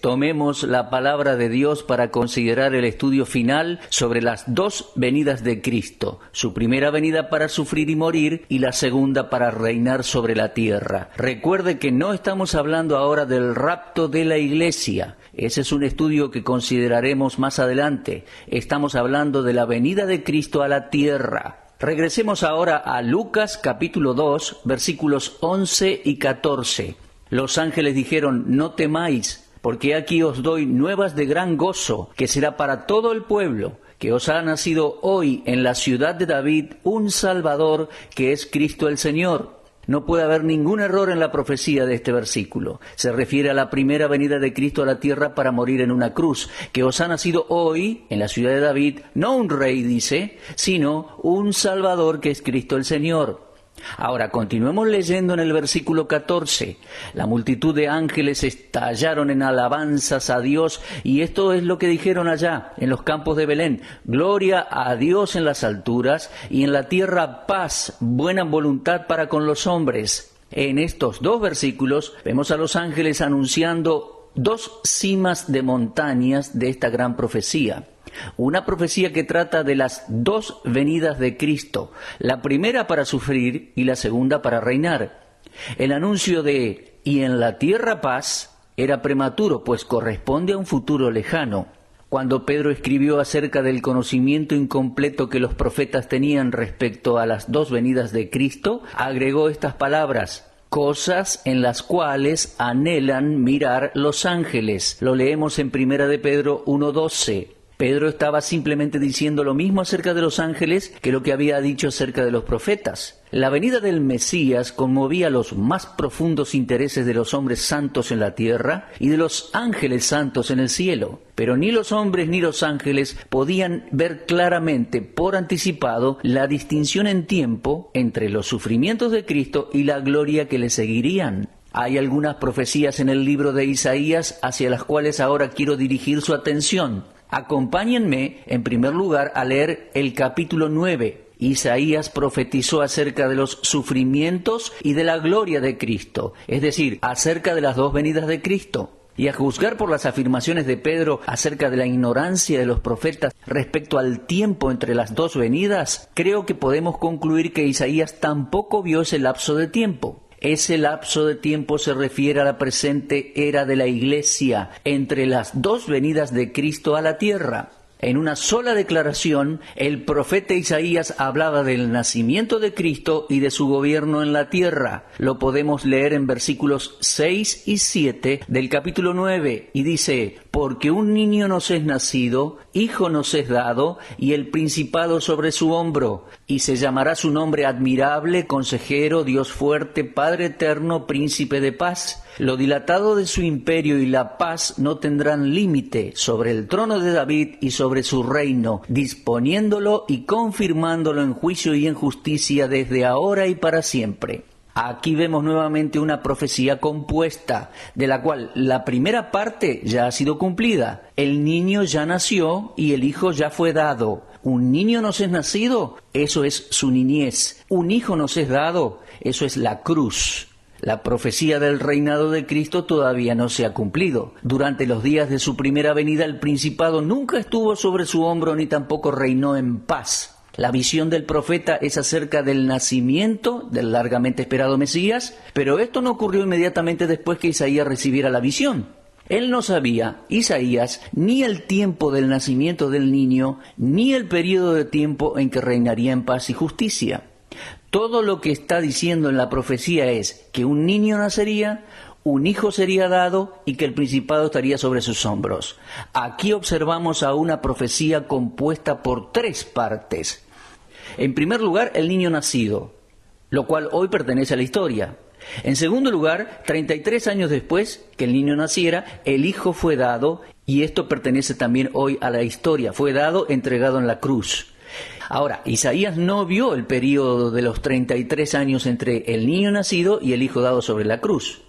tomemos la palabra de Dios para considerar el estudio final sobre las dos venidas de Cristo, su primera venida para sufrir y morir y la segunda para reinar sobre la tierra. Recuerde que no estamos hablando ahora del rapto de la iglesia. Ese es un estudio que consideraremos más adelante. Estamos hablando de la venida de Cristo a la tierra. Regresemos ahora a Lucas capítulo 2, versículos 11 y 14. Los ángeles dijeron: no temáis, porque aquí os doy nuevas de gran gozo, que será para todo el pueblo, que os ha nacido hoy en la ciudad de David un Salvador, que es Cristo el Señor. No puede haber ningún error en la profecía de este versículo. Se refiere a la primera venida de Cristo a la tierra para morir en una cruz, que os ha nacido hoy en la ciudad de David, no un rey, dice, sino un Salvador, que es Cristo el Señor. Ahora, continuemos leyendo en el versículo 14. La multitud de ángeles estallaron en alabanzas a Dios, y esto es lo que dijeron allá, en los campos de Belén: gloria a Dios en las alturas, y en la tierra paz, buena voluntad para con los hombres. En estos dos versículos vemos a los ángeles anunciando dos cimas de montañas de esta gran profecía. Una profecía que trata de las dos venidas de Cristo, la primera para sufrir y la segunda para reinar. El anuncio de "y en la tierra paz" era prematuro, pues corresponde a un futuro lejano. Cuando Pedro escribió acerca del conocimiento incompleto que los profetas tenían respecto a las dos venidas de Cristo, agregó estas palabras: cosas en las cuales anhelan mirar los ángeles. Lo leemos en 1 de Pedro 1:12. Pedro estaba simplemente diciendo lo mismo acerca de los ángeles que lo que había dicho acerca de los profetas. La venida del Mesías conmovía los más profundos intereses de los hombres santos en la tierra y de los ángeles santos en el cielo. Pero ni los hombres ni los ángeles podían ver claramente por anticipado la distinción en tiempo entre los sufrimientos de Cristo y la gloria que le seguirían. Hay algunas profecías en el libro de Isaías hacia las cuales ahora quiero dirigir su atención. Acompáñenme, en primer lugar, a leer el capítulo 9. Isaías profetizó acerca de los sufrimientos y de la gloria de Cristo, es decir, acerca de las dos venidas de Cristo. Y a juzgar por las afirmaciones de Pedro acerca de la ignorancia de los profetas respecto al tiempo entre las dos venidas, creo que podemos concluir que Isaías tampoco vio ese lapso de tiempo. Ese lapso de tiempo se refiere a la presente era de la Iglesia, entre las dos venidas de Cristo a la tierra. En una sola declaración, el profeta Isaías hablaba del nacimiento de Cristo y de su gobierno en la tierra. Lo podemos leer en versículos 6 y 7 del capítulo 9, y dice: porque un niño nos es nacido, hijo nos es dado, y el principado sobre su hombro, y se llamará su nombre Admirable, Consejero, Dios fuerte, Padre eterno, Príncipe de paz. Lo dilatado de su imperio y la paz no tendrán límite sobre el trono de David y sobre su reino, disponiéndolo y confirmándolo en juicio y en justicia desde ahora y para siempre. Aquí vemos nuevamente una profecía compuesta, de la cual la primera parte ya ha sido cumplida. El niño ya nació y el hijo ya fue dado. Un niño nos es nacido, eso es su niñez. Un hijo nos es dado, eso es la cruz. La profecía del reinado de Cristo todavía no se ha cumplido. Durante los días de su primera venida, el principado nunca estuvo sobre su hombro ni tampoco reinó en paz. La visión del profeta es acerca del nacimiento del largamente esperado Mesías, pero esto no ocurrió inmediatamente después que Isaías recibiera la visión. Él no sabía, Isaías, ni el tiempo del nacimiento del niño, ni el periodo de tiempo en que reinaría en paz y justicia. Todo lo que está diciendo en la profecía es que un niño nacería, un hijo sería dado y que el principado estaría sobre sus hombros. Aquí observamos a una profecía compuesta por tres partes. En primer lugar, el niño nacido, lo cual hoy pertenece a la historia. En segundo lugar, 33 años después que el niño naciera, el hijo fue dado, y esto pertenece también hoy a la historia. Fue dado, entregado en la cruz. Ahora, Isaías no vio el período de los 33 años entre el niño nacido y el hijo dado sobre la cruz.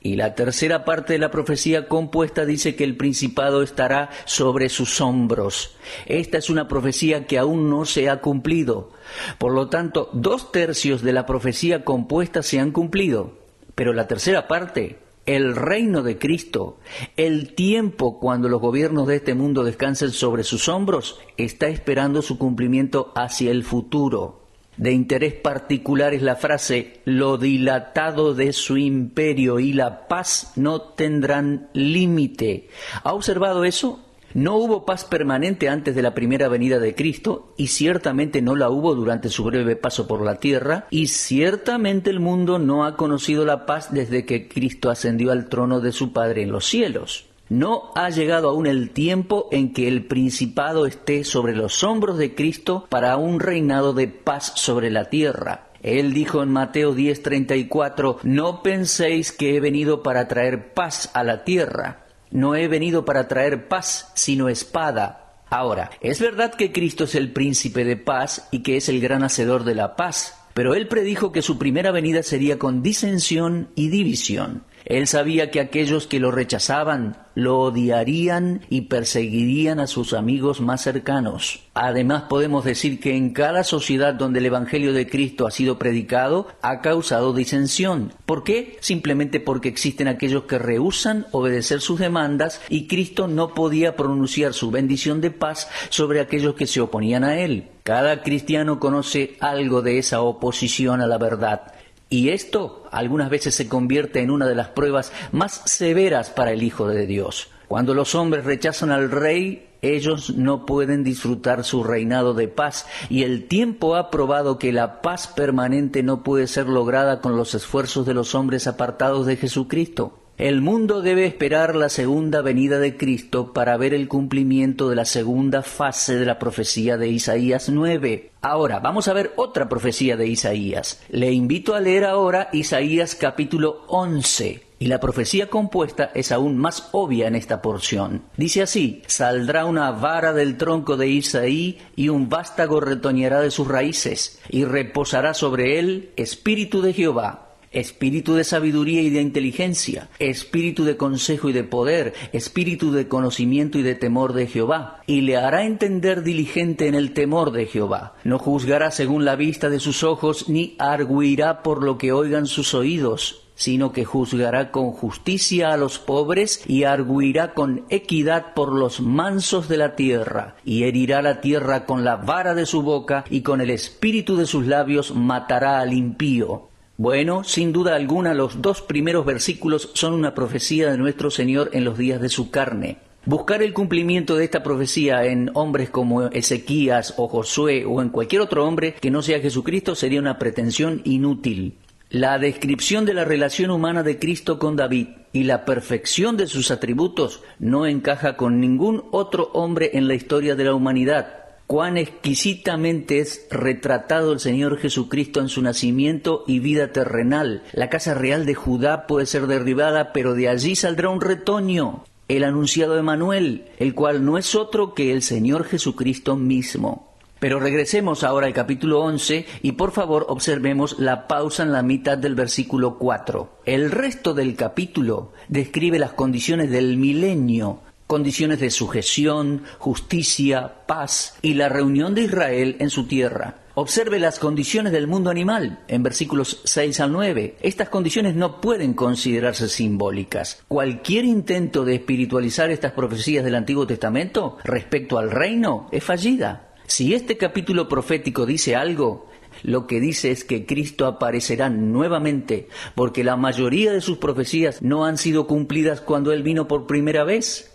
Y la tercera parte de la profecía compuesta dice que el principado estará sobre sus hombros. Esta es una profecía que aún no se ha cumplido. Por lo tanto, 2/3 de la profecía compuesta se han cumplido, pero la tercera parte El reino de Cristo, el tiempo cuando los gobiernos de este mundo descansen sobre sus hombros, está esperando su cumplimiento hacia el futuro. De interés particular es la frase: lo dilatado de su imperio y la paz no tendrán límite. ¿Ha observado eso? No hubo paz permanente antes de la primera venida de Cristo, y ciertamente no la hubo durante su breve paso por la tierra, y ciertamente el mundo no ha conocido la paz desde que Cristo ascendió al trono de su Padre en los cielos. No ha llegado aún el tiempo en que el principado esté sobre los hombros de Cristo para un reinado de paz sobre la tierra. Él dijo en Mateo 10:34, no penséis que he venido para traer paz a la tierra. No he venido para traer paz, sino espada. Ahora, es verdad que Cristo es el príncipe de paz y que es el gran hacedor de la paz, pero Él predijo que su primera venida sería con disensión y división. Él sabía que aquellos que lo rechazaban lo odiarían y perseguirían a sus amigos más cercanos. Además, podemos decir que en cada sociedad donde el Evangelio de Cristo ha sido predicado, ha causado disensión. ¿Por qué? Simplemente porque existen aquellos que rehúsan obedecer sus demandas y Cristo no podía pronunciar su bendición de paz sobre aquellos que se oponían a Él. Cada cristiano conoce algo de esa oposición a la verdad. Y esto algunas veces se convierte en una de las pruebas más severas para el Hijo de Dios. Cuando los hombres rechazan al Rey, ellos no pueden disfrutar su reinado de paz, y el tiempo ha probado que la paz permanente no puede ser lograda con los esfuerzos de los hombres apartados de Jesucristo. El mundo debe esperar la segunda venida de Cristo para ver el cumplimiento de la segunda fase de la profecía de Isaías 9. Ahora, vamos a ver otra profecía de Isaías. Le invito a leer ahora Isaías capítulo 11. Y la profecía compuesta es aún más obvia en esta porción. Dice así: saldrá una vara del tronco de Isaí y un vástago retoñará de sus raíces, y reposará sobre él espíritu de Jehová. Espíritu de sabiduría y de inteligencia, espíritu de consejo y de poder, espíritu de conocimiento y de temor de Jehová. Y le hará entender diligente en el temor de Jehová. No juzgará según la vista de sus ojos, ni arguirá por lo que oigan sus oídos, sino que juzgará con justicia a los pobres y arguirá con equidad por los mansos de la tierra. Y herirá la tierra con la vara de su boca, y con el espíritu de sus labios matará al impío. Bueno, sin duda alguna, los dos primeros versículos son una profecía de nuestro Señor en los días de su carne. Buscar el cumplimiento de esta profecía en hombres como Ezequías o Josué o en cualquier otro hombre que no sea Jesucristo sería una pretensión inútil. La descripción de la relación humana de Cristo con David y la perfección de sus atributos no encaja con ningún otro hombre en la historia de la humanidad. Cuán exquisitamente es retratado el Señor Jesucristo en su nacimiento y vida terrenal. La casa real de Judá puede ser derribada, pero de allí saldrá un retoño, el anunciado Emanuel, el cual no es otro que el Señor Jesucristo mismo. Pero regresemos ahora al capítulo 11 y por favor observemos la pausa en la mitad del versículo 4. El resto del capítulo describe las condiciones del milenio, condiciones de sujeción, justicia, paz y la reunión de Israel en su tierra. Observe las condiciones del mundo animal en versículos 6 al 9. Estas condiciones no pueden considerarse simbólicas. Cualquier intento de espiritualizar estas profecías del Antiguo Testamento respecto al reino es fallida. Si este capítulo profético dice algo, lo que dice es que Cristo aparecerá nuevamente, porque la mayoría de sus profecías no han sido cumplidas cuando Él vino por primera vez.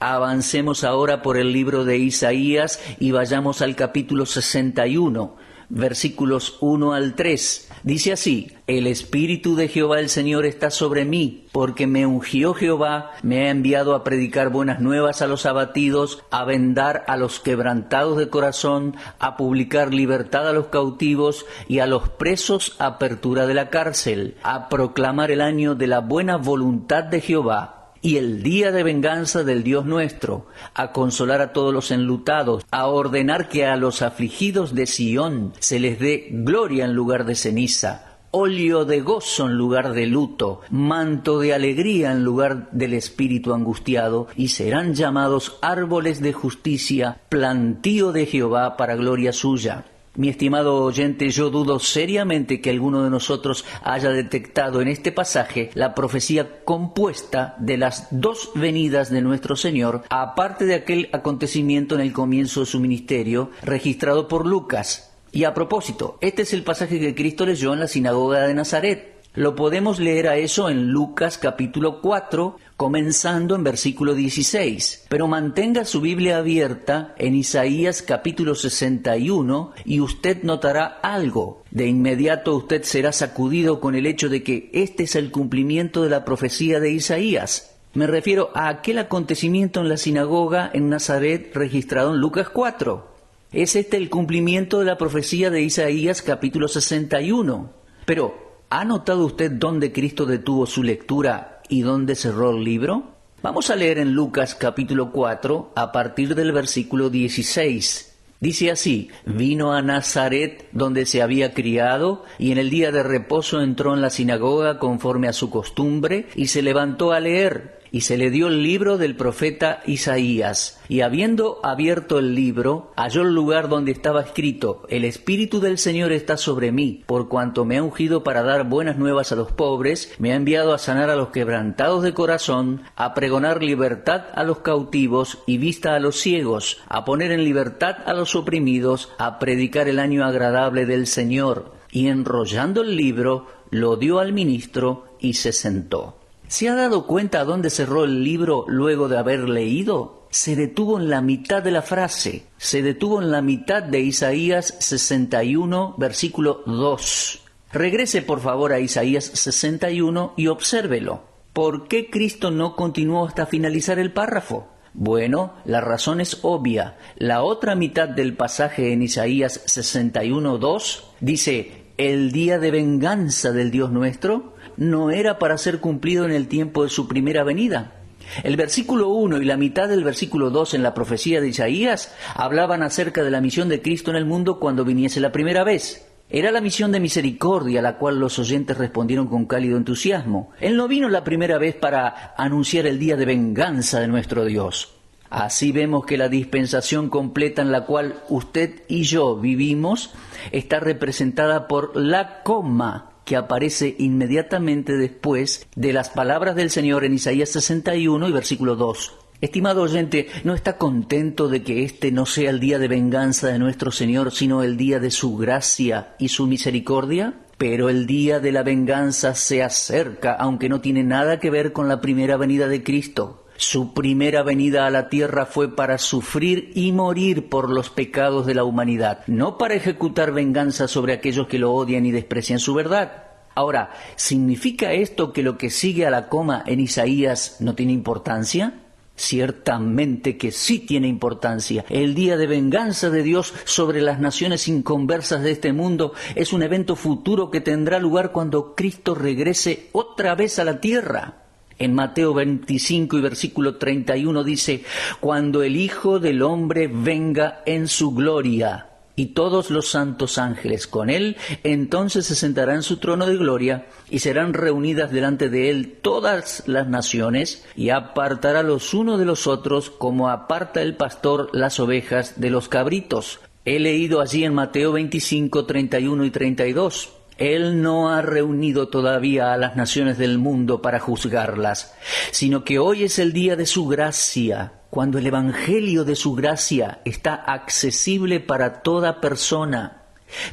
Avancemos ahora por el libro de Isaías y vayamos al capítulo 61, versículos 1 al 3. Dice así: el Espíritu de Jehová el Señor está sobre mí, porque me ungió Jehová, me ha enviado a predicar buenas nuevas a los abatidos, a vendar a los quebrantados de corazón, a publicar libertad a los cautivos y a los presos apertura de la cárcel, a proclamar el año de la buena voluntad de Jehová y el día de venganza del Dios nuestro, a consolar a todos los enlutados, a ordenar que a los afligidos de Sión se les dé gloria en lugar de ceniza, óleo de gozo en lugar de luto, manto de alegría en lugar del espíritu angustiado, y serán llamados árboles de justicia, plantío de Jehová para gloria suya. Mi estimado oyente, yo dudo seriamente que alguno de nosotros haya detectado en este pasaje la profecía compuesta de las dos venidas de nuestro Señor, aparte de aquel acontecimiento en el comienzo de su ministerio, registrado por Lucas. Y a propósito, este es el pasaje que Cristo leyó en la sinagoga de Nazaret. Lo podemos leer a eso en Lucas capítulo 4, comenzando en versículo 16. Pero mantenga su Biblia abierta en Isaías capítulo 61 y usted notará algo. De inmediato usted será sacudido con el hecho de que este es el cumplimiento de la profecía de Isaías. Me refiero a aquel acontecimiento en la sinagoga en Nazaret registrado en Lucas 4. Es este el cumplimiento de la profecía de Isaías capítulo 61. Pero, ¿ha notado usted dónde Cristo detuvo su lectura y dónde cerró el libro? Vamos a leer en Lucas capítulo 4 a partir del versículo 16. Dice así: vino a Nazaret donde se había criado y en el día de reposo entró en la sinagoga conforme a su costumbre y se levantó a leer. Y se le dio el libro del profeta Isaías. Y habiendo abierto el libro, halló el lugar donde estaba escrito: El Espíritu del Señor está sobre mí, por cuanto me ha ungido para dar buenas nuevas a los pobres, me ha enviado a sanar a los quebrantados de corazón, a pregonar libertad a los cautivos y vista a los ciegos, a poner en libertad a los oprimidos, a predicar el año agradable del Señor. Y enrollando el libro, lo dio al ministro y se sentó. ¿Se ha dado cuenta a dónde cerró el libro luego de haber leído? Se detuvo en la mitad de la frase. Se detuvo en la mitad de Isaías 61, versículo 2. Regrese por favor a Isaías 61 y obsérvelo. ¿Por qué Cristo no continuó hasta finalizar el párrafo? Bueno, la razón es obvia. La otra mitad del pasaje en Isaías 61, 2 dice: el día de venganza del Dios nuestro no era para ser cumplido en el tiempo de su primera venida. El versículo 1 y la mitad del versículo 2 en la profecía de Isaías hablaban acerca de la misión de Cristo en el mundo cuando viniese la primera vez. Era la misión de misericordia a la cual los oyentes respondieron con cálido entusiasmo. Él no vino la primera vez para anunciar el día de venganza de nuestro Dios. Así vemos que la dispensación completa en la cual usted y yo vivimos está representada por la coma que aparece inmediatamente después de las palabras del Señor en Isaías 61 y versículo 2. Estimado oyente, ¿no está contento de que este no sea el día de venganza de nuestro Señor, sino el día de su gracia y su misericordia? Pero el día de la venganza se acerca, aunque no tiene nada que ver con la primera venida de Cristo. Su primera venida a la tierra fue para sufrir y morir por los pecados de la humanidad, no para ejecutar venganza sobre aquellos que lo odian y desprecian su verdad. Ahora, ¿significa esto que lo que sigue a la coma en Isaías no tiene importancia? Ciertamente que sí tiene importancia. El día de venganza de Dios sobre las naciones inconversas de este mundo es un evento futuro que tendrá lugar cuando Cristo regrese otra vez a la tierra. En Mateo 25 y versículo 31 dice: cuando el Hijo del Hombre venga en su gloria y todos los santos ángeles con él, entonces se sentará en su trono de gloria y serán reunidas delante de él todas las naciones y apartará los unos de los otros como aparta el pastor las ovejas de los cabritos. He leído allí en Mateo 25, 31 y 32. Él no ha reunido todavía a las naciones del mundo para juzgarlas, sino que hoy es el día de su gracia, cuando el evangelio de su gracia está accesible para toda persona.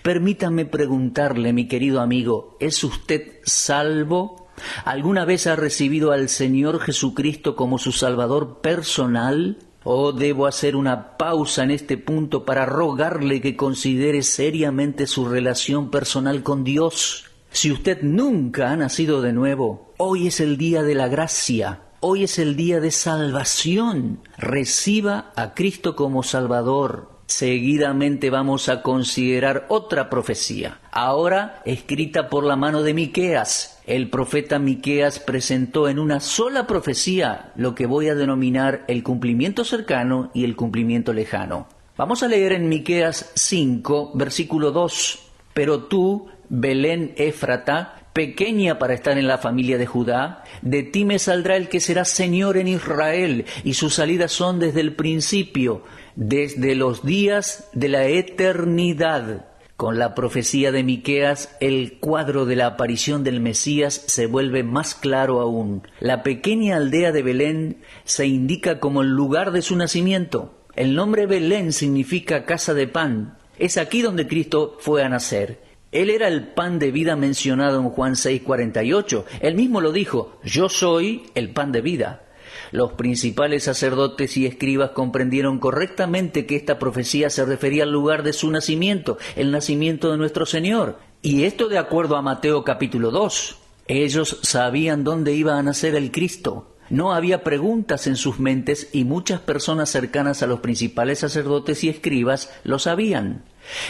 Permítame preguntarle, mi querido amigo, ¿es usted salvo? ¿Alguna vez ha recibido al Señor Jesucristo como su Salvador personal? ¿O debo hacer una pausa en este punto para rogarle que considere seriamente su relación personal con Dios? Si usted nunca ha nacido de nuevo, hoy es el día de la gracia, hoy es el día de salvación. Reciba a Cristo como Salvador. Seguidamente vamos a considerar otra profecía, ahora escrita por la mano de Miqueas. El profeta Miqueas presentó en una sola profecía lo que voy a denominar el cumplimiento cercano y el cumplimiento lejano. Vamos a leer en Miqueas 5, versículo 2. Pero tú, Belén Éfrata, pequeña para estar en la familia de Judá, de ti me saldrá el que será Señor en Israel, y sus salidas son desde el principio, desde los días de la eternidad. Con la profecía de Miqueas, el cuadro de la aparición del Mesías se vuelve más claro aún. La pequeña aldea de Belén se indica como el lugar de su nacimiento. El nombre Belén significa casa de pan. Es aquí donde Cristo fue a nacer. Él era el pan de vida mencionado en Juan 6:48. Él mismo lo dijo: yo soy el pan de vida. Los principales sacerdotes y escribas comprendieron correctamente que esta profecía se refería al lugar de su nacimiento, el nacimiento de nuestro Señor. Y esto de acuerdo a Mateo capítulo 2. Ellos sabían dónde iba a nacer el Cristo. No había preguntas en sus mentes y muchas personas cercanas a los principales sacerdotes y escribas lo sabían.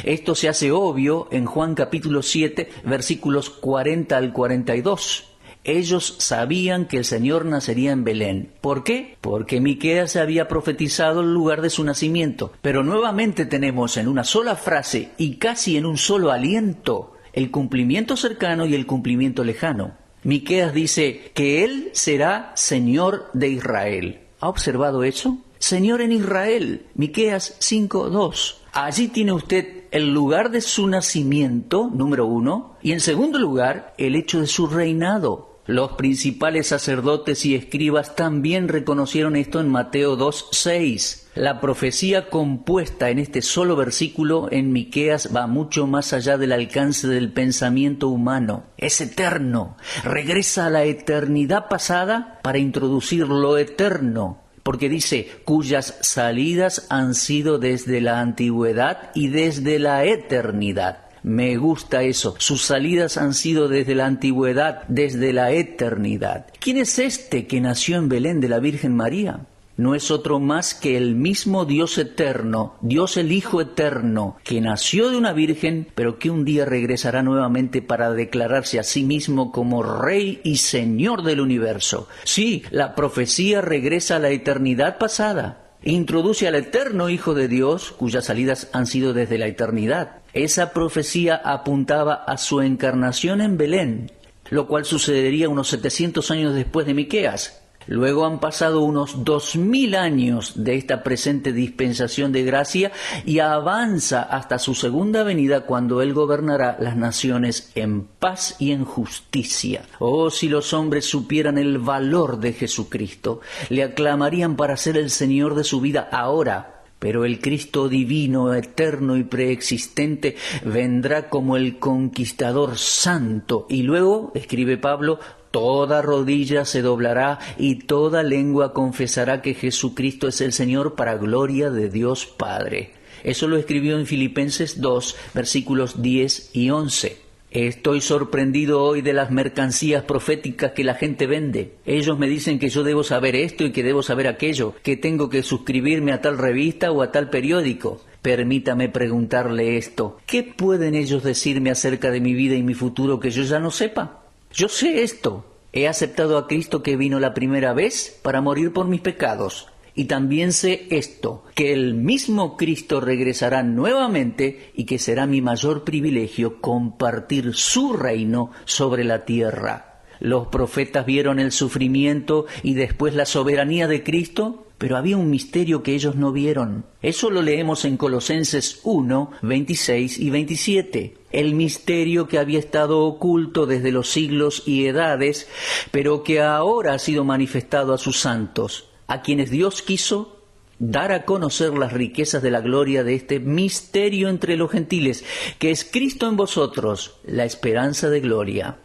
Esto se hace obvio en Juan capítulo 7, versículos 40 al 42. Ellos sabían que el Señor nacería en Belén. ¿Por qué? Porque Miqueas había profetizado el lugar de su nacimiento. Pero nuevamente tenemos en una sola frase y casi en un solo aliento el cumplimiento cercano y el cumplimiento lejano. Miqueas dice que Él será Señor de Israel. ¿Ha observado eso? Señor en Israel. Miqueas 5:2. Allí tiene usted el lugar de su nacimiento, número 1, y en segundo lugar, el hecho de su reinado. Los principales sacerdotes y escribas también reconocieron esto en Mateo 2:6. La profecía compuesta en este solo versículo en Miqueas va mucho más allá del alcance del pensamiento humano. Es eterno. Regresa a la eternidad pasada para introducir lo eterno. Porque dice, cuyas salidas han sido desde la antigüedad y desde la eternidad. Me gusta eso. Sus salidas han sido desde la antigüedad, desde la eternidad. ¿Quién es este que nació en Belén de la Virgen María? No es otro más que el mismo Dios eterno, Dios el Hijo eterno, que nació de una virgen, pero que un día regresará nuevamente para declararse a sí mismo como Rey y Señor del universo. Sí, la profecía regresa a la eternidad pasada. Introduce al eterno Hijo de Dios, cuyas salidas han sido desde la eternidad. Esa profecía apuntaba a su encarnación en Belén, lo cual sucedería unos 700 años después de Miqueas. Luego han pasado unos 2000 años de esta presente dispensación de gracia y avanza hasta su segunda venida cuando Él gobernará las naciones en paz y en justicia. Oh, si los hombres supieran el valor de Jesucristo, le aclamarían para ser el Señor de su vida ahora. Pero el Cristo divino, eterno y preexistente vendrá como el conquistador santo. Y luego, escribe Pablo, toda rodilla se doblará y toda lengua confesará que Jesucristo es el Señor para gloria de Dios Padre. Eso lo escribió en Filipenses 2, versículos 10 y 11. Estoy sorprendido hoy de las mercancías proféticas que la gente vende. Ellos me dicen que yo debo saber esto y que debo saber aquello, que tengo que suscribirme a tal revista o a tal periódico. Permítame preguntarle esto. ¿Qué pueden ellos decirme acerca de mi vida y mi futuro que yo ya no sepa? Yo sé esto. He aceptado a Cristo que vino la primera vez para morir por mis pecados. Y también sé esto, que el mismo Cristo regresará nuevamente y que será mi mayor privilegio compartir su reino sobre la tierra. Los profetas vieron el sufrimiento y después la soberanía de Cristo, pero había un misterio que ellos no vieron. Eso lo leemos en Colosenses 1, 26 y 27. El misterio que había estado oculto desde los siglos y edades, pero que ahora ha sido manifestado a sus santos, a quienes Dios quiso dar a conocer las riquezas de la gloria de este misterio entre los gentiles, que es Cristo en vosotros, la esperanza de gloria.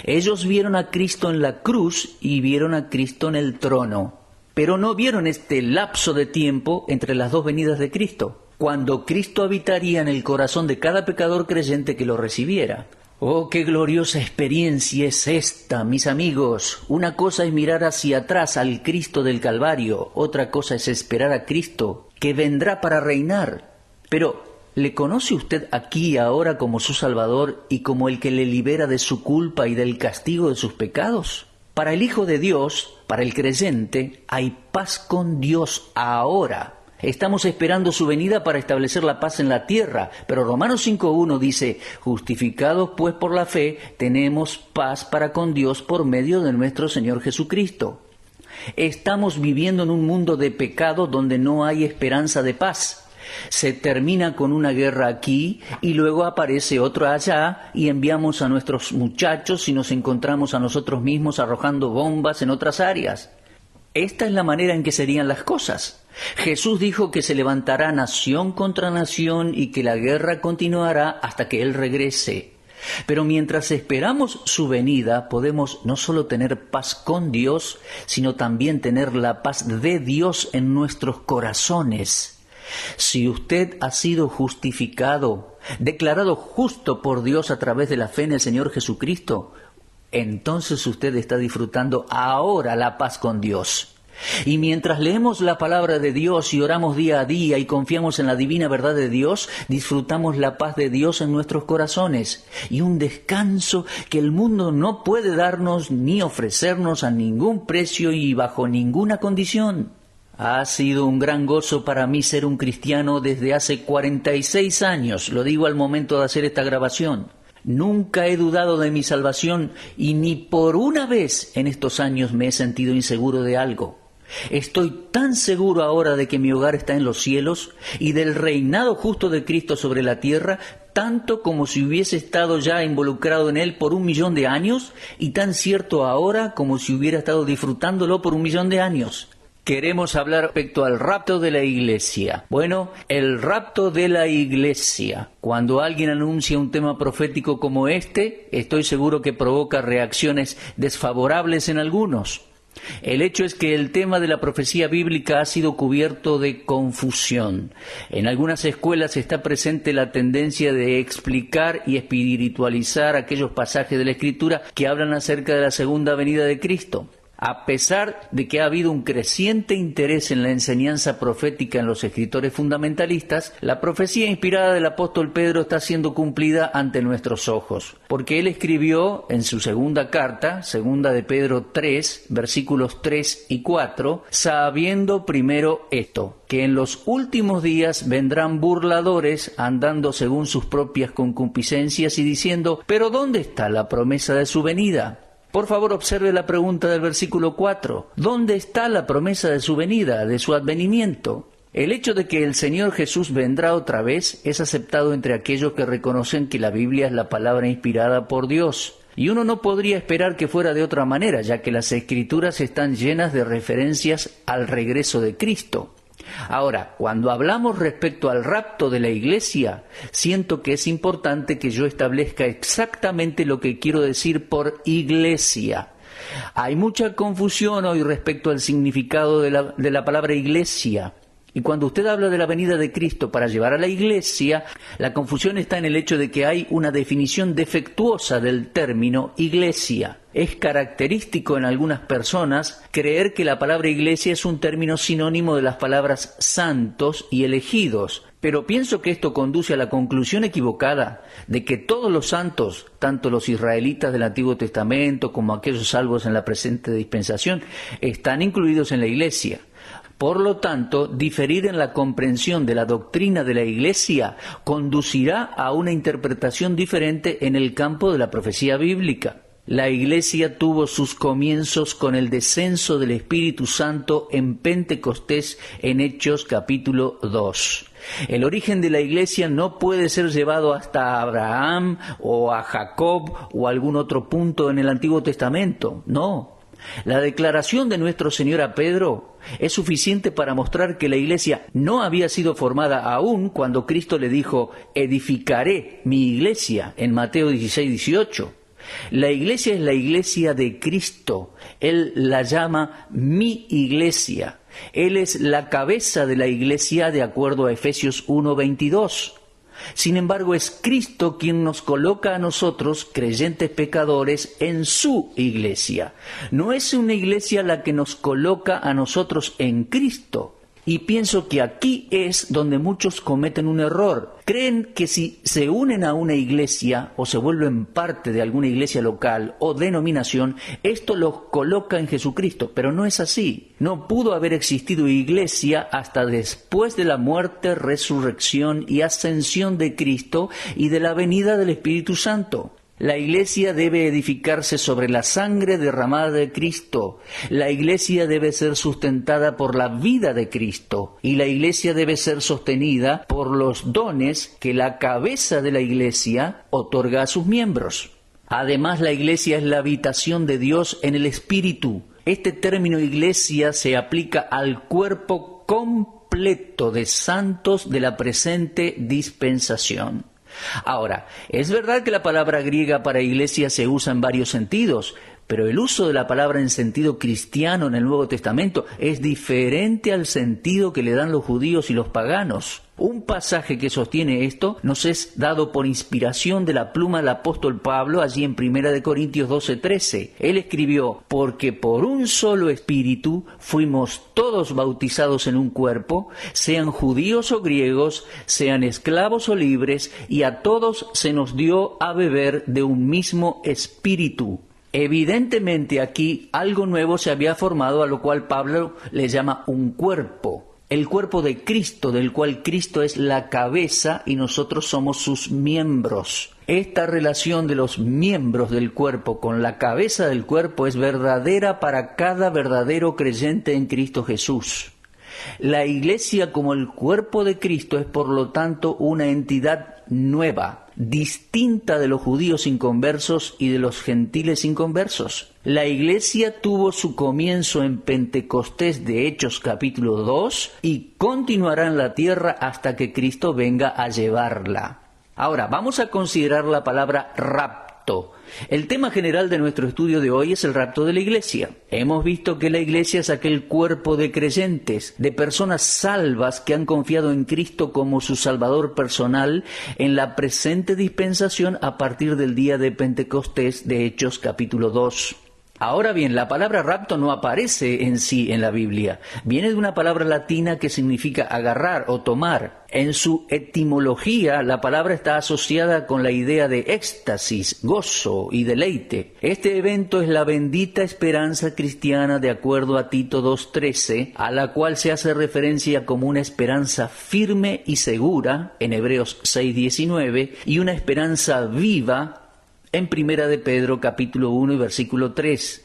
Ellos vieron a Cristo en la cruz y vieron a Cristo en el trono, pero no vieron este lapso de tiempo entre las dos venidas de Cristo, cuando Cristo habitaría en el corazón de cada pecador creyente que lo recibiera. Oh, qué gloriosa experiencia es esta, mis amigos. Una cosa es mirar hacia atrás al Cristo del Calvario, otra cosa es esperar a Cristo, que vendrá para reinar. Pero, ¿le conoce usted aquí y ahora como su Salvador y como el que le libera de su culpa y del castigo de sus pecados? Para el Hijo de Dios, para el creyente, hay paz con Dios ahora. Estamos esperando su venida para establecer la paz en la tierra, pero Romanos 5.1 dice, justificados pues por la fe, tenemos paz para con Dios por medio de nuestro Señor Jesucristo. Estamos viviendo en un mundo de pecado donde no hay esperanza de paz. Se termina con una guerra aquí y luego aparece otra allá y enviamos a nuestros muchachos y nos encontramos a nosotros mismos arrojando bombas en otras áreas. Esta es la manera en que serían las cosas. Jesús dijo que se levantará nación contra nación y que la guerra continuará hasta que Él regrese. Pero mientras esperamos su venida, podemos no solo tener paz con Dios, sino también tener la paz de Dios en nuestros corazones. Si usted ha sido justificado, declarado justo por Dios a través de la fe en el Señor Jesucristo, entonces usted está disfrutando ahora la paz con Dios. Y mientras leemos la palabra de Dios y oramos día a día y confiamos en la divina verdad de Dios, disfrutamos la paz de Dios en nuestros corazones y un descanso que el mundo no puede darnos ni ofrecernos a ningún precio y bajo ninguna condición. Ha sido un gran gozo para mí ser un cristiano desde hace 46 años, lo digo al momento de hacer esta grabación. Nunca he dudado de mi salvación y ni por una vez en estos años me he sentido inseguro de algo. Estoy tan seguro ahora de que mi hogar está en los cielos y del reinado justo de Cristo sobre la tierra, tanto como si hubiese estado ya involucrado en él por 1.000.000 de años y tan cierto ahora como si hubiera estado disfrutándolo por 1.000.000 de años. Queremos hablar respecto al rapto de la iglesia. Bueno, el rapto de la iglesia. Cuando alguien anuncia un tema profético como este, estoy seguro que provoca reacciones desfavorables en algunos. El hecho es que el tema de la profecía bíblica ha sido cubierto de confusión. En algunas escuelas está presente la tendencia de explicar y espiritualizar aquellos pasajes de la Escritura que hablan acerca de la segunda venida de Cristo. A pesar de que ha habido un creciente interés en la enseñanza profética en los escritores fundamentalistas, la profecía inspirada del apóstol Pedro está siendo cumplida ante nuestros ojos, porque él escribió en su segunda carta, segunda de Pedro 3, versículos 3 y 4, sabiendo primero esto, que en los últimos días vendrán burladores andando según sus propias concupiscencias y diciendo, ¿pero dónde está la promesa de su venida? Por favor, observe la pregunta del versículo 4. ¿Dónde está la promesa de su venida, de su advenimiento? El hecho de que el Señor Jesús vendrá otra vez es aceptado entre aquellos que reconocen que la Biblia es la palabra inspirada por Dios. Y uno no podría esperar que fuera de otra manera, ya que las Escrituras están llenas de referencias al regreso de Cristo. Ahora, cuando hablamos respecto al rapto de la iglesia, siento que es importante que yo establezca exactamente lo que quiero decir por iglesia. Hay mucha confusión hoy respecto al significado de la palabra iglesia. Y cuando usted habla de la venida de Cristo para llevar a la iglesia, la confusión está en el hecho de que hay una definición defectuosa del término iglesia. Es característico en algunas personas creer que la palabra iglesia es un término sinónimo de las palabras santos y elegidos, pero pienso que esto conduce a la conclusión equivocada de que todos los santos, tanto los israelitas del Antiguo Testamento como aquellos salvos en la presente dispensación, están incluidos en la iglesia. Por lo tanto, diferir en la comprensión de la doctrina de la Iglesia conducirá a una interpretación diferente en el campo de la profecía bíblica. La Iglesia tuvo sus comienzos con el descenso del Espíritu Santo en Pentecostés en Hechos capítulo 2. El origen de la Iglesia no puede ser llevado hasta Abraham o a Jacob o algún otro punto en el Antiguo Testamento, no. La declaración de nuestro Señor a Pedro es suficiente para mostrar que la iglesia no había sido formada aún cuando Cristo le dijo, edificaré mi iglesia, en Mateo 16:18. La iglesia es la iglesia de Cristo. Él la llama mi iglesia. Él es la cabeza de la iglesia de acuerdo a Efesios 1:22. Sin embargo, es Cristo quien nos coloca a nosotros, creyentes pecadores, en su iglesia. No es una iglesia la que nos coloca a nosotros en Cristo. Y pienso que aquí es donde muchos cometen un error. Creen que si se unen a una iglesia o se vuelven parte de alguna iglesia local o denominación, esto los coloca en Jesucristo, pero no es así. No pudo haber existido iglesia hasta después de la muerte, resurrección y ascensión de Cristo y de la venida del Espíritu Santo. La iglesia debe edificarse sobre la sangre derramada de Cristo. La iglesia debe ser sustentada por la vida de Cristo. Y la iglesia debe ser sostenida por los dones que la cabeza de la iglesia otorga a sus miembros. Además, la iglesia es la habitación de Dios en el Espíritu. Este término iglesia se aplica al cuerpo completo de santos de la presente dispensación. Ahora, es verdad que la palabra griega para iglesia se usa en varios sentidos, pero el uso de la palabra en sentido cristiano en el Nuevo Testamento es diferente al sentido que le dan los judíos y los paganos. Un pasaje que sostiene esto nos es dado por inspiración de la pluma del apóstol Pablo allí en 1 Corintios 12:13. Él escribió: porque por un solo espíritu fuimos todos bautizados en un cuerpo, sean judíos o griegos, sean esclavos o libres, y a todos se nos dio a beber de un mismo espíritu. Evidentemente aquí algo nuevo se había formado, a lo cual Pablo le llama un cuerpo. El cuerpo de Cristo, del cual Cristo es la cabeza y nosotros somos sus miembros. Esta relación de los miembros del cuerpo con la cabeza del cuerpo es verdadera para cada verdadero creyente en Cristo Jesús. La iglesia como el cuerpo de Cristo es por lo tanto una entidad nueva, distinta de los judíos inconversos y de los gentiles inconversos. La iglesia tuvo su comienzo en Pentecostés de Hechos capítulo 2 y continuará en la tierra hasta que Cristo venga a llevarla. Ahora, vamos a considerar la palabra rapto. El tema general de nuestro estudio de hoy es el rapto de la iglesia. Hemos visto que la iglesia es aquel cuerpo de creyentes, de personas salvas que han confiado en Cristo como su Salvador personal en la presente dispensación a partir del día de Pentecostés de Hechos capítulo 2. Ahora bien, la palabra rapto no aparece en sí en la Biblia. Viene de una palabra latina que significa agarrar o tomar. En su etimología, la palabra está asociada con la idea de éxtasis, gozo y deleite. Este evento es la bendita esperanza cristiana de acuerdo a Tito 2:13, a la cual se hace referencia como una esperanza firme y segura, en Hebreos 6:19, y una esperanza viva, en 1 de Pedro capítulo 1 y versículo 3.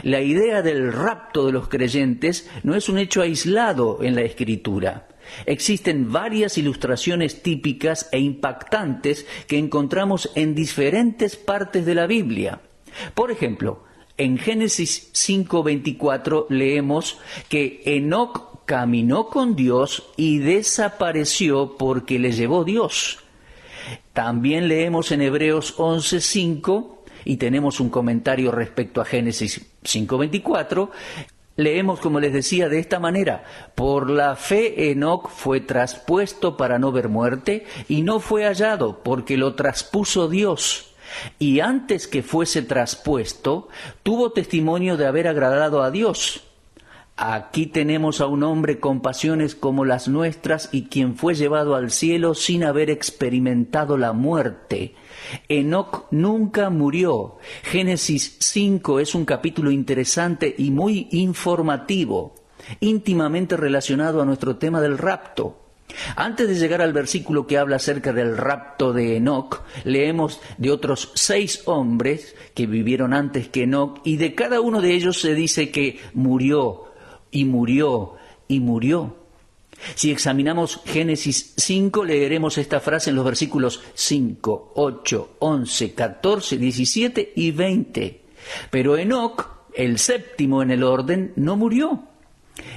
La idea del rapto de los creyentes no es un hecho aislado en la Escritura. Existen varias ilustraciones típicas e impactantes que encontramos en diferentes partes de la Biblia. Por ejemplo, en Génesis 5:24 leemos que Enoc caminó con Dios y desapareció porque le llevó Dios. También leemos en Hebreos 11:5, y tenemos un comentario respecto a Génesis 5:24, leemos, como les decía, de esta manera: por la fe Enoc fue traspuesto para no ver muerte, y no fue hallado, porque lo traspuso Dios. Y antes que fuese traspuesto, tuvo testimonio de haber agradado a Dios. Aquí tenemos a un hombre con pasiones como las nuestras y quien fue llevado al cielo sin haber experimentado la muerte. Enoc nunca murió. Génesis 5 es un capítulo interesante y muy informativo, íntimamente relacionado a nuestro tema del rapto. Antes de llegar al versículo que habla acerca del rapto de Enoc, leemos de otros 6 hombres que vivieron antes que Enoc, y de cada uno de ellos se dice que murió, y murió, y murió. Si examinamos Génesis 5, leeremos esta frase en los versículos 5, 8, 11, 14, 17 y 20. Pero Enoc, el séptimo en el orden, no murió.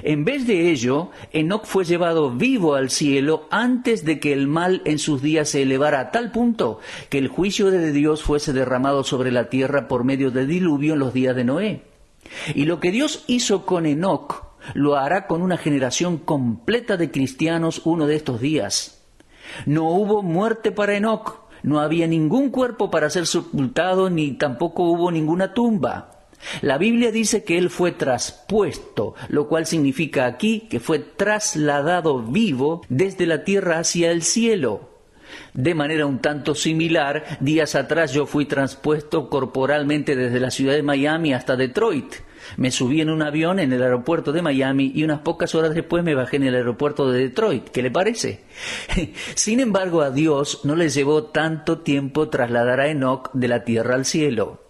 En vez de ello, Enoc fue llevado vivo al cielo antes de que el mal en sus días se elevara a tal punto que el juicio de Dios fuese derramado sobre la tierra por medio del diluvio en los días de Noé. Y lo que Dios hizo con Enoc lo hará con una generación completa de cristianos uno de estos días. No hubo muerte para Enoc, no había ningún cuerpo para ser sepultado, ni tampoco hubo ninguna tumba. La Biblia dice que él fue traspuesto, lo cual significa aquí que fue trasladado vivo desde la tierra hacia el cielo. De manera un tanto similar, días atrás yo fui transpuesto corporalmente desde la ciudad de Miami hasta Detroit. Me subí en un avión en el aeropuerto de Miami y unas pocas horas después me bajé en el aeropuerto de Detroit. ¿Qué le parece? Sin embargo, a Dios no le llevó tanto tiempo trasladar a Enoc de la tierra al cielo.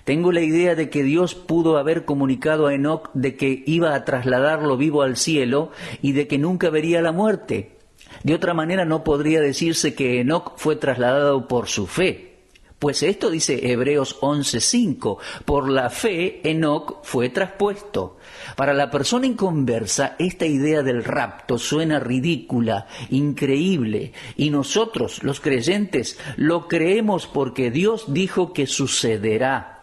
Tengo la idea de que Dios pudo haber comunicado a Enoc de que iba a trasladarlo vivo al cielo y de que nunca vería la muerte. De otra manera no podría decirse que Enoc fue trasladado por su fe. Pues esto dice Hebreos 11:5, por la fe Enoc fue traspuesto. Para la persona inconversa, esta idea del rapto suena ridícula, increíble, y nosotros, los creyentes, lo creemos porque Dios dijo que sucederá.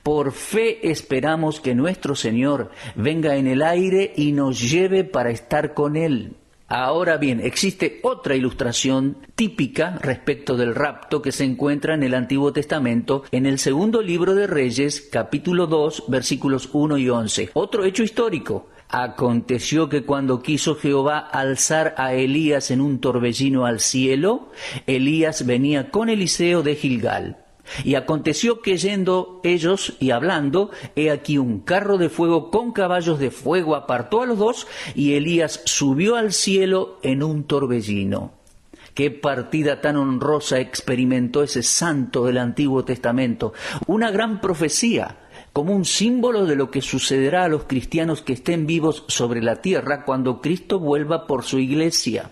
Por fe esperamos que nuestro Señor venga en el aire y nos lleve para estar con Él. Ahora bien, existe otra ilustración típica respecto del rapto que se encuentra en el Antiguo Testamento, en el segundo libro de Reyes, capítulo 2, versículos 1 y 11. Otro hecho histórico. Aconteció que cuando quiso Jehová alzar a Elías en un torbellino al cielo, Elías venía con Eliseo de Gilgal. Y aconteció que yendo ellos y hablando, he aquí un carro de fuego con caballos de fuego apartó a los dos, y Elías subió al cielo en un torbellino. Qué partida tan honrosa experimentó ese santo del Antiguo Testamento. Una gran profecía, como un símbolo de lo que sucederá a los cristianos que estén vivos sobre la tierra cuando Cristo vuelva por su iglesia.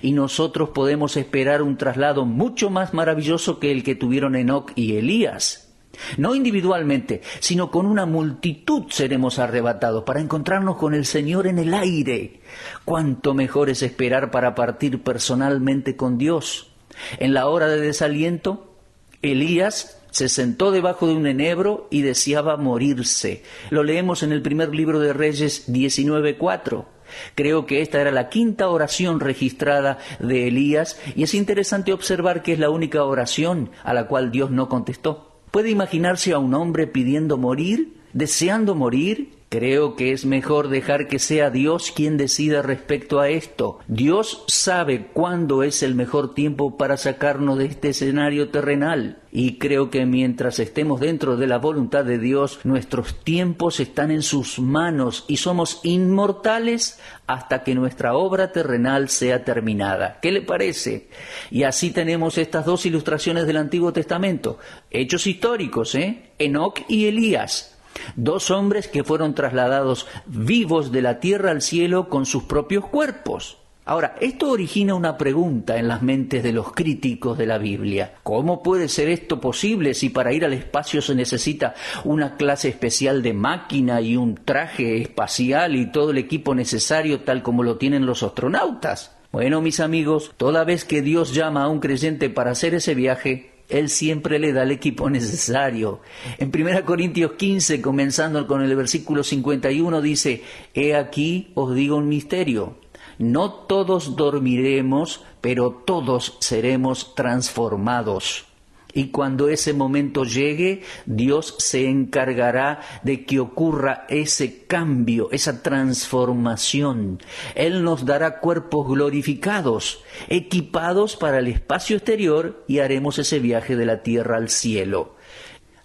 Y nosotros podemos esperar un traslado mucho más maravilloso que el que tuvieron Enoc y Elías. No individualmente, sino con una multitud seremos arrebatados para encontrarnos con el Señor en el aire. Cuánto mejor es esperar para partir personalmente con Dios. En la hora de desaliento, Elías se sentó debajo de un enebro y deseaba morirse. Lo leemos en el primer libro de Reyes 19:4. Creo que esta era la quinta oración registrada de Elías y es interesante observar que es la única oración a la cual Dios no contestó. ¿Puede imaginarse a un hombre pidiendo morir, deseando morir? Creo que es mejor dejar que sea Dios quien decida respecto a esto. Dios sabe cuándo es el mejor tiempo para sacarnos de este escenario terrenal. Y creo que mientras estemos dentro de la voluntad de Dios, nuestros tiempos están en sus manos y somos inmortales hasta que nuestra obra terrenal sea terminada. ¿Qué le parece? Y así tenemos estas dos ilustraciones del Antiguo Testamento. Hechos históricos, Enoc y Elías. Dos hombres que fueron trasladados vivos de la tierra al cielo con sus propios cuerpos. Ahora, esto origina una pregunta en las mentes de los críticos de la Biblia. ¿Cómo puede ser esto posible si para ir al espacio se necesita una clase especial de máquina y un traje espacial y todo el equipo necesario tal como lo tienen los astronautas? Bueno, mis amigos, toda vez que Dios llama a un creyente para hacer ese viaje, Él siempre le da el equipo necesario. En 1 Corintios 15, comenzando con el versículo 51, dice: «He aquí os digo un misterio. No todos dormiremos, pero todos seremos transformados. Y cuando ese momento llegue, Dios se encargará de que ocurra ese cambio, esa transformación. Él nos dará cuerpos glorificados, equipados para el espacio exterior, y haremos ese viaje de la tierra al cielo».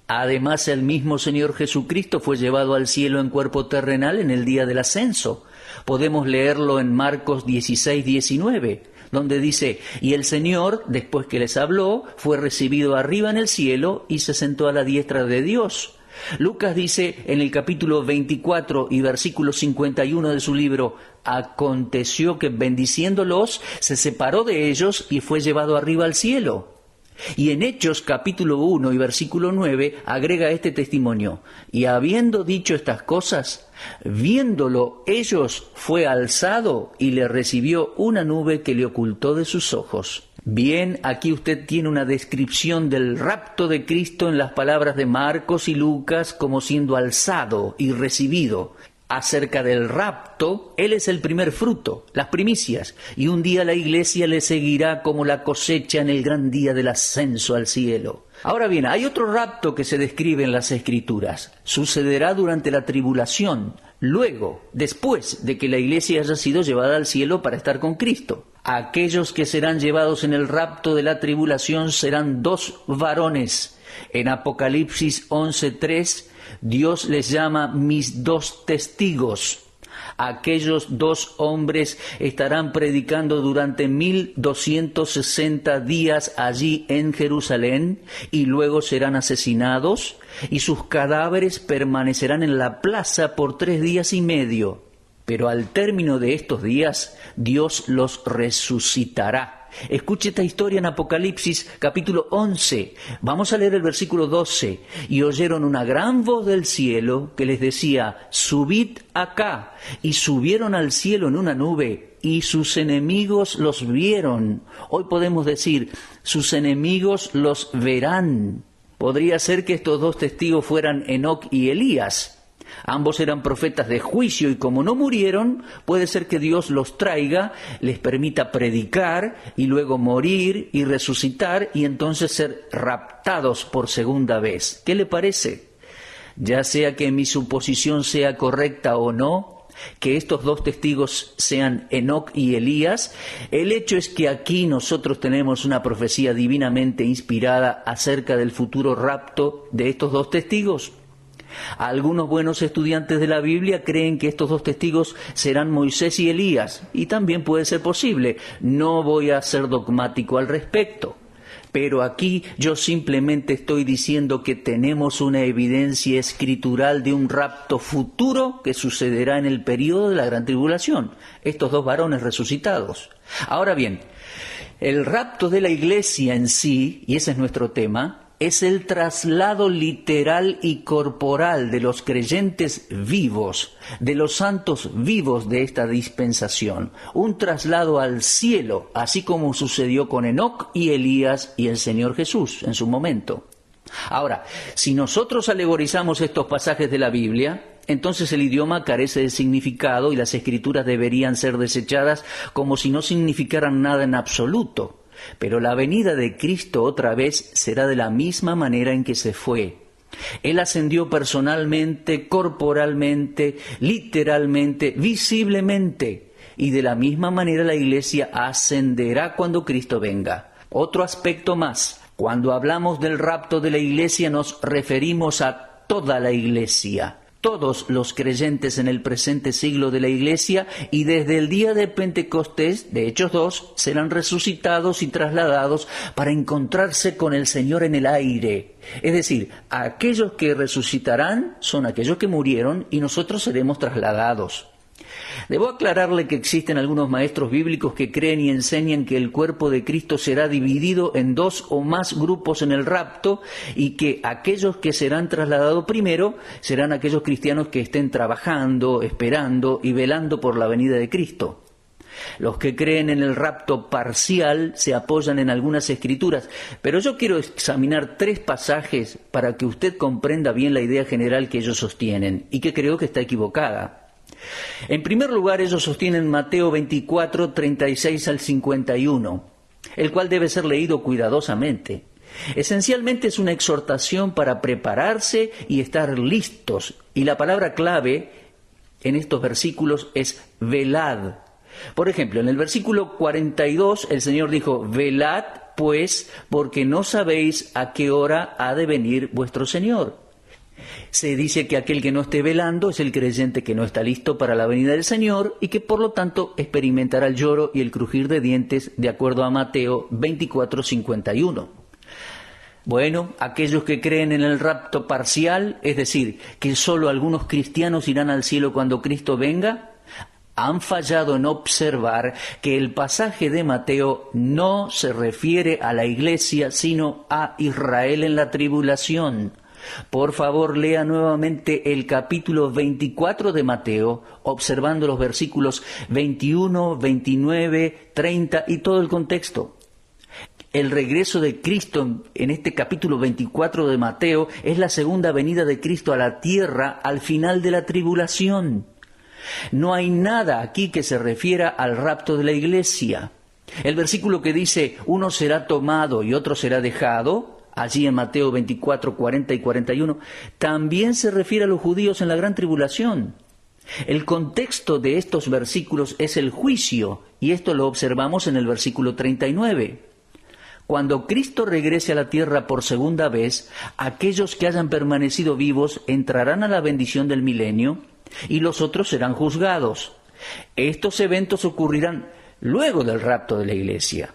Además, el mismo Señor Jesucristo fue llevado al cielo en cuerpo terrenal en el día del ascenso. Podemos leerlo en Marcos 16:19, donde dice: «Y el Señor, después que les habló, fue recibido arriba en el cielo y se sentó a la diestra de Dios». Lucas dice en el capítulo 24 y versículo 51 de su libro: «Aconteció que bendiciéndolos, se separó de ellos y fue llevado arriba al cielo». Y en Hechos capítulo 1 y versículo 9 agrega este testimonio: «Y habiendo dicho estas cosas, viéndolo ellos, fue alzado y le recibió una nube que le ocultó de sus ojos». Bien, aquí usted tiene una descripción del rapto de Cristo en las palabras de Marcos y Lucas como siendo alzado y recibido. Acerca del rapto, Él es el primer fruto, las primicias, y un día la iglesia le seguirá como la cosecha en el gran día del ascenso al cielo. Ahora bien, hay otro rapto que se describe en las Escrituras. Sucederá durante la tribulación, luego, después de que la iglesia haya sido llevada al cielo para estar con Cristo. Aquellos que serán llevados en el rapto de la tribulación serán 2 varones. En Apocalipsis 11:3, Dios les llama mis 2 testigos. Aquellos 2 hombres estarán predicando durante 1260 días allí en Jerusalén y luego serán asesinados y sus cadáveres permanecerán en la plaza por 3 días y medio. Pero al término de estos días, Dios los resucitará. Escuche esta historia en Apocalipsis capítulo 11. Vamos a leer el versículo 12. Y oyeron una gran voz del cielo que les decía, subid acá. Y subieron al cielo en una nube, y sus enemigos los vieron. Hoy podemos decir, sus enemigos los verán. Podría ser que estos 2 testigos fueran Enoc y Elías. Ambos eran profetas de juicio y como no murieron, puede ser que Dios los traiga, les permita predicar y luego morir y resucitar y entonces ser raptados por segunda vez. ¿Qué le parece? Ya sea que mi suposición sea correcta o no, que estos 2 testigos sean Enoc y Elías, el hecho es que aquí nosotros tenemos una profecía divinamente inspirada acerca del futuro rapto de estos 2 testigos. Algunos buenos estudiantes de la Biblia creen que estos 2 testigos serán Moisés y Elías, y también puede ser posible. No voy a ser dogmático al respecto, pero aquí yo simplemente estoy diciendo que tenemos una evidencia escritural de un rapto futuro que sucederá en el período de la Gran Tribulación, estos 2 varones resucitados. Ahora bien, el rapto de la iglesia en sí, y ese es nuestro tema, es el traslado literal y corporal de los creyentes vivos, de los santos vivos de esta dispensación. Un traslado al cielo, así como sucedió con Enoc y Elías y el Señor Jesús en su momento. Ahora, si nosotros alegorizamos estos pasajes de la Biblia, entonces el idioma carece de significado y las escrituras deberían ser desechadas como si no significaran nada en absoluto. Pero la venida de Cristo otra vez será de la misma manera en que se fue. Él ascendió personalmente, corporalmente, literalmente, visiblemente. Y de la misma manera la iglesia ascenderá cuando Cristo venga. Otro aspecto más. Cuando hablamos del rapto de la iglesia nos referimos a toda la iglesia. Todos los creyentes en el presente siglo de la Iglesia y desde el día de Pentecostés, de Hechos 2, serán resucitados y trasladados para encontrarse con el Señor en el aire. Es decir, aquellos que resucitarán son aquellos que murieron y nosotros seremos trasladados. Debo aclararle que existen algunos maestros bíblicos que creen y enseñan que el cuerpo de Cristo será dividido en 2 o más grupos en el rapto y que aquellos que serán trasladados primero serán aquellos cristianos que estén trabajando, esperando y velando por la venida de Cristo. Los que creen en el rapto parcial se apoyan en algunas escrituras, pero yo quiero examinar 3 pasajes para que usted comprenda bien la idea general que ellos sostienen y que creo que está equivocada. En primer lugar, ellos sostienen Mateo 24, 36 al 51, el cual debe ser leído cuidadosamente. Esencialmente es una exhortación para prepararse y estar listos, y la palabra clave en estos versículos es velad. Por ejemplo, en el versículo 42 el Señor dijo, velad pues, porque no sabéis a qué hora ha de venir vuestro Señor. Se dice que aquel que no esté velando es el creyente que no está listo para la venida del Señor y que por lo tanto experimentará el lloro y el crujir de dientes de acuerdo a Mateo 24:51. Bueno, aquellos que creen en el rapto parcial, es decir, que solo algunos cristianos irán al cielo cuando Cristo venga, han fallado en observar que el pasaje de Mateo no se refiere a la iglesia, sino a Israel en la tribulación. Por favor, lea nuevamente el capítulo 24 de Mateo, observando los versículos 21, 29, 30 y todo el contexto. El regreso de Cristo en este capítulo 24 de Mateo es la segunda venida de Cristo a la tierra al final de la tribulación. No hay nada aquí que se refiera al rapto de la iglesia. El versículo que dice, uno será tomado y otro será dejado, allí en Mateo 24, 40 y 41, también se refiere a los judíos en la gran tribulación. El contexto de estos versículos es el juicio, y esto lo observamos en el versículo 39. Cuando Cristo regrese a la tierra por segunda vez, aquellos que hayan permanecido vivos entrarán a la bendición del milenio y los otros serán juzgados. Estos eventos ocurrirán luego del rapto de la iglesia.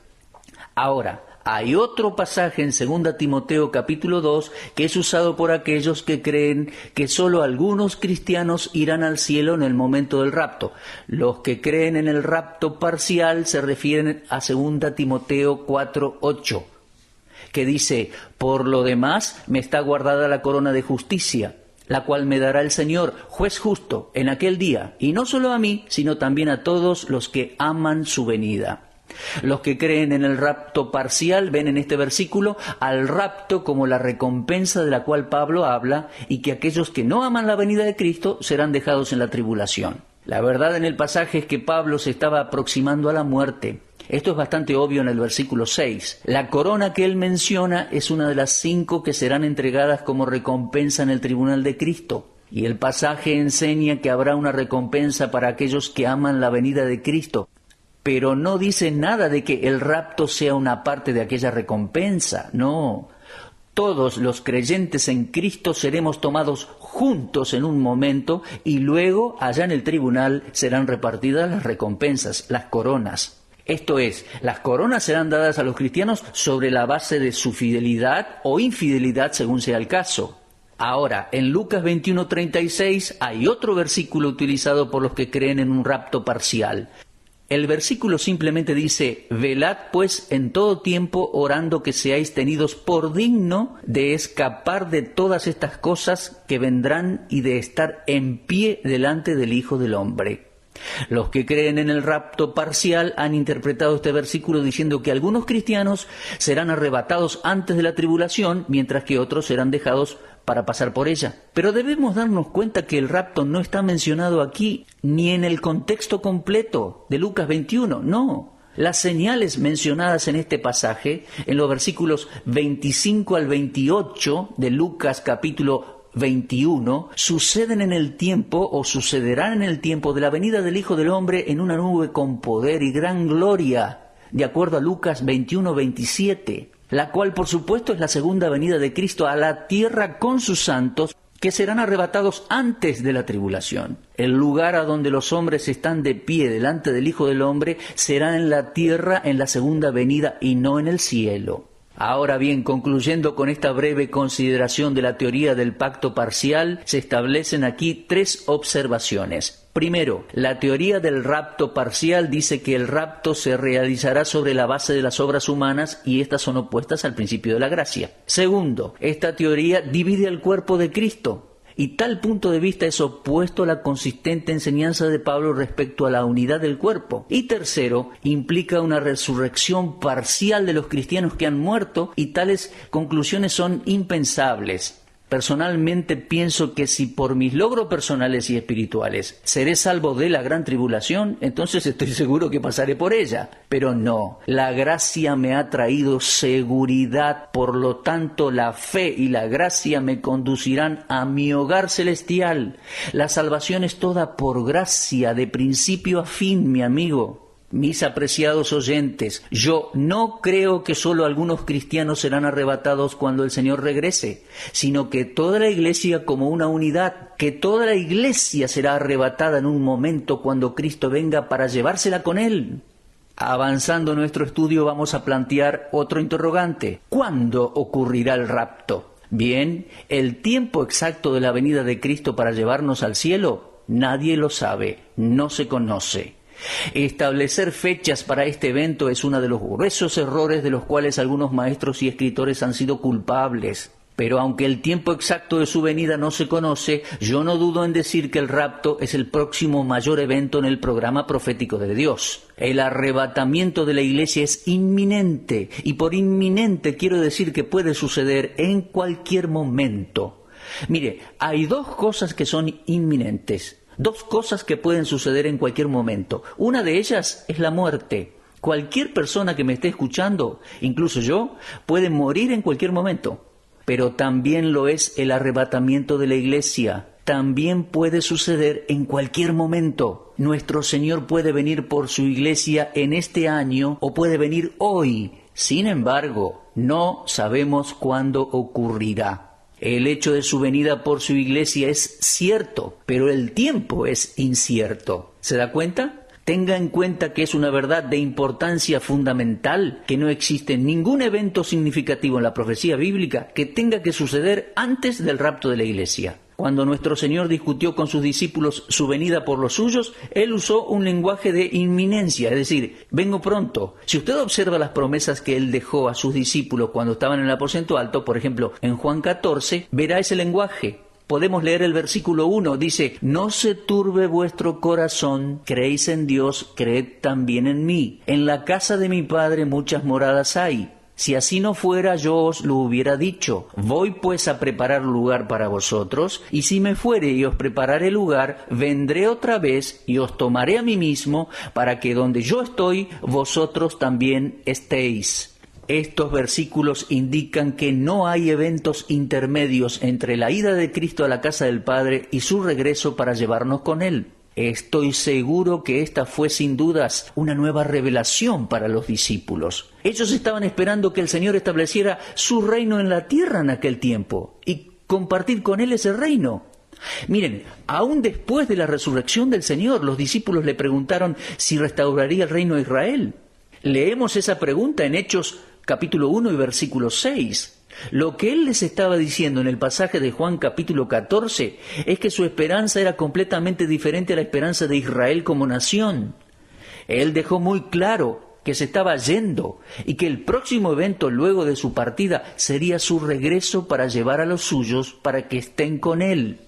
Ahora, hay otro pasaje en 2 Timoteo capítulo 2 que es usado por aquellos que creen que solo algunos cristianos irán al cielo en el momento del rapto. Los que creen en el rapto parcial se refieren a 2 Timoteo 4:8, que dice: por lo demás me está guardada la corona de justicia, la cual me dará el Señor, juez justo, en aquel día, y no solo a mí, sino también a todos los que aman su venida. Los que creen en el rapto parcial ven en este versículo al rapto como la recompensa de la cual Pablo habla, y que aquellos que no aman la venida de Cristo serán dejados en la tribulación. La verdad en el pasaje es que Pablo se estaba aproximando a la muerte. Esto es bastante obvio en el versículo 6. La corona que él menciona es una de las 5 que serán entregadas como recompensa en el tribunal de Cristo. Y el pasaje enseña que habrá una recompensa para aquellos que aman la venida de Cristo. Pero no dice nada de que el rapto sea una parte de aquella recompensa, no. Todos los creyentes en Cristo seremos tomados juntos en un momento y luego allá en el tribunal serán repartidas las recompensas, las coronas. Esto es, las coronas serán dadas a los cristianos sobre la base de su fidelidad o infidelidad según sea el caso. Ahora, en Lucas 21:36 hay otro versículo utilizado por los que creen en un rapto parcial. El versículo simplemente dice: velad pues en todo tiempo orando que seáis tenidos por digno de escapar de todas estas cosas que vendrán y de estar en pie delante del Hijo del Hombre. Los que creen en el rapto parcial han interpretado este versículo diciendo que algunos cristianos serán arrebatados antes de la tribulación, mientras que otros serán dejados para pasar por ella. Pero debemos darnos cuenta que el rapto no está mencionado aquí, ni en el contexto completo de Lucas 21, no. Las señales mencionadas en este pasaje, en los versículos 25 al 28 de Lucas capítulo 21, suceden en el tiempo o sucederán en el tiempo de la venida del Hijo del Hombre en una nube con poder y gran gloria, de acuerdo a Lucas 21:27, la cual por supuesto es la segunda venida de Cristo a la tierra con sus santos, que serán arrebatados antes de la tribulación. El lugar a donde los hombres están de pie delante del Hijo del Hombre será en la tierra en la segunda venida y no en el cielo. Ahora bien, concluyendo con esta breve consideración de la teoría del pacto parcial, se establecen aquí 3 observaciones. Primero, la teoría del rapto parcial dice que el rapto se realizará sobre la base de las obras humanas y estas son opuestas al principio de la gracia. Segundo, esta teoría divide al cuerpo de Cristo. Y tal punto de vista es opuesto a la consistente enseñanza de Pablo respecto a la unidad del cuerpo. Y tercero, implica una resurrección parcial de los cristianos que han muerto, y tales conclusiones son impensables. Personalmente pienso que si por mis logros personales y espirituales seré salvo de la gran tribulación, entonces estoy seguro que pasaré por ella. Pero no, la gracia me ha traído seguridad, por lo tanto la fe y la gracia me conducirán a mi hogar celestial. La salvación es toda por gracia, de principio a fin, mi amigo. Mis apreciados oyentes, yo no creo que solo algunos cristianos serán arrebatados cuando el Señor regrese, sino que toda la iglesia como una unidad, que toda la iglesia será arrebatada en un momento cuando Cristo venga para llevársela con Él. Avanzando nuestro estudio vamos a plantear otro interrogante. ¿Cuándo ocurrirá el rapto? Bien, el tiempo exacto de la venida de Cristo para llevarnos al cielo, nadie lo sabe, no se conoce. Establecer fechas para este evento es uno de los gruesos errores de los cuales algunos maestros y escritores han sido culpables. Pero aunque el tiempo exacto de su venida no se conoce, yo no dudo en decir que el rapto es el próximo mayor evento en el programa profético de Dios. El arrebatamiento de la iglesia es inminente, y por inminente quiero decir que puede suceder en cualquier momento. Mire, hay 2 cosas que son inminentes. 2 cosas que pueden suceder en cualquier momento. Una de ellas es la muerte. Cualquier persona que me esté escuchando, incluso yo, puede morir en cualquier momento. Pero también lo es el arrebatamiento de la iglesia. también puede suceder en cualquier momento. Nuestro Señor puede venir por su iglesia en este año o puede venir hoy. Sin embargo, no sabemos cuándo ocurrirá. El hecho de su venida por su iglesia es cierto, pero el tiempo es incierto. ¿Se da cuenta? Tenga en cuenta que es una verdad de importancia fundamental, que no existe ningún evento significativo en la profecía bíblica que tenga que suceder antes del rapto de la iglesia. Cuando nuestro Señor discutió con sus discípulos su venida por los suyos, Él usó un lenguaje de inminencia, es decir, vengo pronto. Si usted observa las promesas que Él dejó a sus discípulos cuando estaban en el aposento alto, por ejemplo, en Juan 14, verá ese lenguaje. Podemos leer el versículo 1, dice, no se turbe vuestro corazón, creéis en Dios, creed también en mí. En la casa de mi Padre muchas moradas hay. Si así no fuera, yo os lo hubiera dicho. Voy pues a preparar lugar para vosotros, y si me fuere y os prepararé lugar, vendré otra vez y os tomaré a mí mismo, para que donde yo estoy, vosotros también estéis. Estos versículos indican que no hay eventos intermedios entre la ida de Cristo a la casa del Padre y su regreso para llevarnos con Él. Estoy seguro que esta fue sin dudas una nueva revelación para los discípulos. Ellos estaban esperando que el Señor estableciera su reino en la tierra en aquel tiempo y compartir con Él ese reino. Miren, aún después de la resurrección del Señor, los discípulos le preguntaron si restauraría el reino de Israel. Leemos esa pregunta en Hechos capítulo 1 y versículo 6. Lo que él les estaba diciendo en el pasaje de Juan capítulo 14 es que su esperanza era completamente diferente a la esperanza de Israel como nación. Él dejó muy claro que se estaba yendo y que el próximo evento luego de su partida sería su regreso para llevar a los suyos para que estén con él.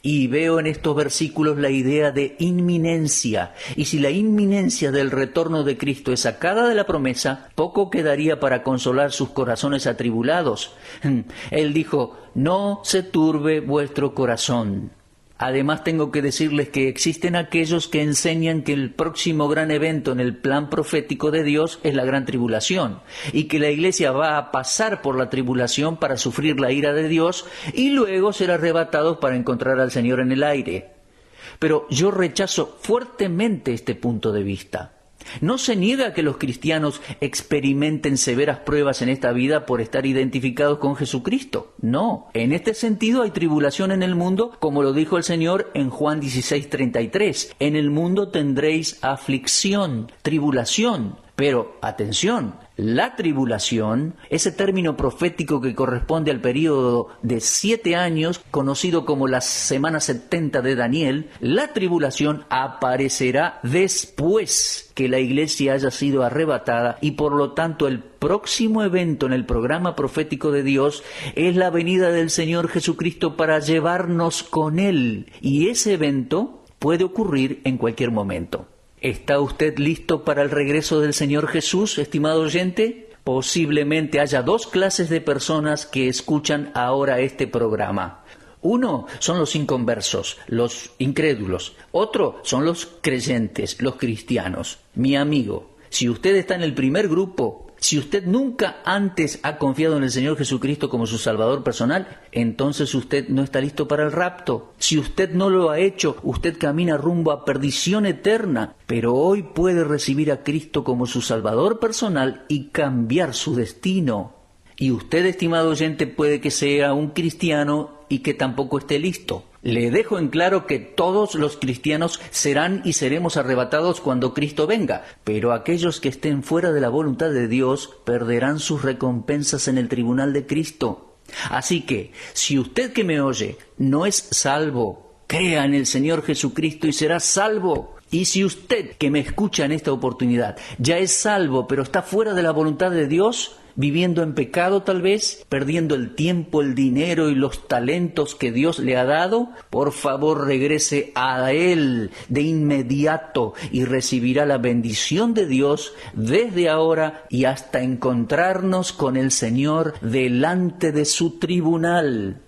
Y veo en estos versículos la idea de inminencia. Y si la inminencia del retorno de Cristo es sacada de la promesa, poco quedaría para consolar sus corazones atribulados. Él dijo, no se turbe vuestro corazón. Además tengo que decirles que existen aquellos que enseñan que el próximo gran evento en el plan profético de Dios es la gran tribulación y que la iglesia va a pasar por la tribulación para sufrir la ira de Dios y luego ser arrebatados para encontrar al Señor en el aire. Pero yo rechazo fuertemente este punto de vista. No se niega que los cristianos experimenten severas pruebas en esta vida por estar identificados con Jesucristo. No, en este sentido hay tribulación en el mundo, como lo dijo el Señor en Juan 16:33. En el mundo tendréis aflicción, tribulación. Pero, atención, la tribulación, ese término profético que corresponde al período de 7 años, conocido como las semanas 70 de Daniel, la tribulación aparecerá después que la iglesia haya sido arrebatada y por lo tanto el próximo evento en el programa profético de Dios es la venida del Señor Jesucristo para llevarnos con Él. Y ese evento puede ocurrir en cualquier momento. ¿Está usted listo para el regreso del Señor Jesús, estimado oyente? Posiblemente haya 2 clases de personas que escuchan ahora este programa. Uno son los inconversos, los incrédulos. Otro son los creyentes, los cristianos. Mi amigo, si usted está en el primer grupo, si usted nunca antes ha confiado en el Señor Jesucristo como su Salvador personal, entonces usted no está listo para el rapto. Si usted no lo ha hecho, usted camina rumbo a perdición eterna, pero hoy puede recibir a Cristo como su Salvador personal y cambiar su destino. Y usted, estimado oyente, puede que sea un cristiano y que tampoco esté listo. Le dejo en claro que todos los cristianos serán y seremos arrebatados cuando Cristo venga, pero aquellos que estén fuera de la voluntad de Dios perderán sus recompensas en el tribunal de Cristo. Así que, si usted que me oye no es salvo, crea en el Señor Jesucristo y será salvo. Y si usted que me escucha en esta oportunidad ya es salvo, pero está fuera de la voluntad de Dios, viviendo en pecado tal vez, perdiendo el tiempo, el dinero y los talentos que Dios le ha dado, por favor regrese a Él de inmediato y recibirá la bendición de Dios desde ahora y hasta encontrarnos con el Señor delante de su tribunal.